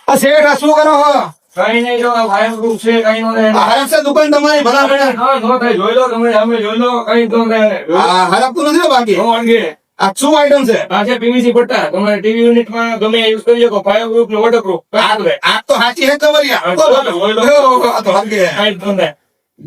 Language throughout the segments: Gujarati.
આ શેઠ આ શું કરો હો? કઈ નહીં જો ભાઈ ગ્રુપ છે કઈ નો રહે. આ હરફ છે દુકાન તમારી ભલા ભલા. હા નો થાય જોઈ લો તમે અમે જોઈ લો કઈ તો રહે. આ હરફતું નથી હો બાકી. નો અંગે આ શું આઈટમ છે? આ છે પીવીસી પટ્ટા તમારે ટીવી યુનિટ માં ગમે યુઝ કરી શકો ફાયર પ્રૂફ ને વોટરપ્રૂફ આ તો સાચી હે તમારી. આ તો હરગે. કઈ તો નહીં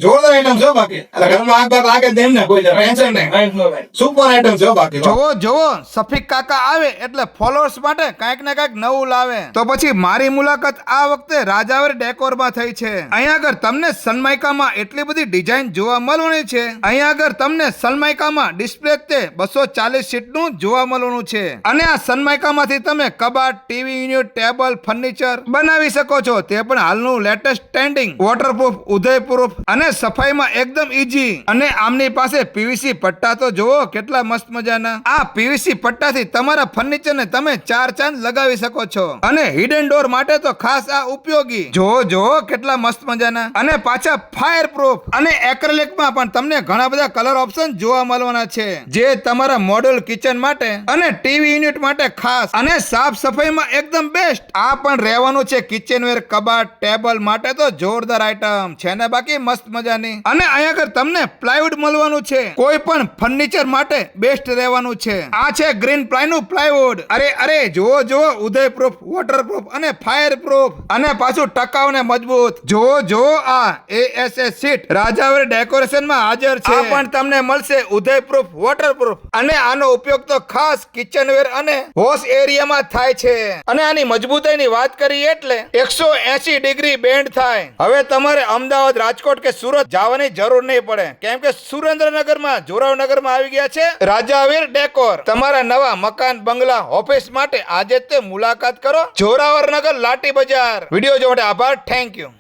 જોરદાર આઈટમ છે હો બાકી. એટલે ઘરમાં આગ બાગ લાગે જ નહીં ને કોઈ ટેન્શન નહીં. કઈ તો નહીં. સુપર આઈટમ છે હો બાકી. જોવો જોવો સફીક કાકા આવે એટલે ફોલોઅર્સ માટે કાંઈક ને કાંઈક નવું લાવે. તો પછી મારી મુલાકાત આ વખતે રાજાવર ડેકોરમાં થઈ છે. અહીંયા આગળ તમને સનમાઇકામાં એટલી બધી ડિઝાઇન જોવા મળવાની છે. અહીંયા આગળ તમને સનમાઇકામાં ડિસ્પ્લે તે 240 સીટનું જોવા મળવાનું છે. અને આ સનમાઇકામાંથી તમે કબાટ, ટીવી યુનિટ, ટેબલ, ફર્નિચર બનાવી શકો છો. તે પણ હાલનું લેટેસ્ટ ટ્રેન્ડિંગ વોટરપ્રૂફ, ઉદયપ્રૂફ અને સફાઈમાં એકદમ ઈઝી. અને આમની પાસે પીવીસી પટ્ટા તો જોવો કેટલા મસ્ત મજાના. આ પીવીસી પટ્ટાથી તમારા ફર્નિચરને તમે 4 ચાંદ લગાવી શકો છો. અને હિડન ડોર માટે તો ખાસ આ ઉપયોગી. જોવો જોવો કેટલા મસ્ત મજાના. અને પાછા ફાયર પ્રૂફ અને એક્રેલિકમાં પણ તમને ઘણા બધા કલર ઓપ્શન જોવા મળવાના છે, જે તમારા મોડ્યુલ કિચન માટે અને ટીવી યુનિટ માટે ખાસ. અને સાફ સફાઈમાં એકદમ બેસ્ટ. આ પણ રહેવાનું છે કિચનવેર, કબાટ, ટેબલ માટે તો જોરદાર આઈટમ છે ને બાકી મસ્ત મજાની. અને અહીંયા આગળ તમને પ્લાયવુડ મળવાનું છે. કોઈ પણ ફર્નિચર માટે બેસ્ટ રહેવાનું છે. આ છે ગ્રીન પ્લાયનું પ્લાયવુડ. અરે જુઓ જુઓ ઉદયપ્રૂફ, વોટરપ્રૂફ અને ફાયર પ્રૂફ અને પાછું ટકાઉ ને મજબૂત. જુઓ આ ASS સીટ રાજાવર ડેકોરેશન માં હાજર છે. આ પણ તમને મળશે ઉદયપ્રૂફ, વોટરપ્રૂફ અને આનો ઉપયોગ તો ખાસ કિચનવેર અને વોશ એરિયામાં થાય છે. અને આની મજબૂતાઈની વાત કરી એટલે 180 ડિગ્રી બેન્ડ થાય. હવે તમારે અમદાવાદ, રાજકોટ કે સુરત જવાની જરૂર નહીં પડે, કેમ કે સુરેન્દ્રનગરમાં, જોરાવનગરમાં આવી ગયા છે રાજાવીર ડેકોર. તમારા નવા મકાન, બંગલા, ઓફિસ માટે આજે તે મુલાકાત કરો જોરાવરનગર લાટી બજાર. વિડીયો જોવા માટે આભાર. Thank you.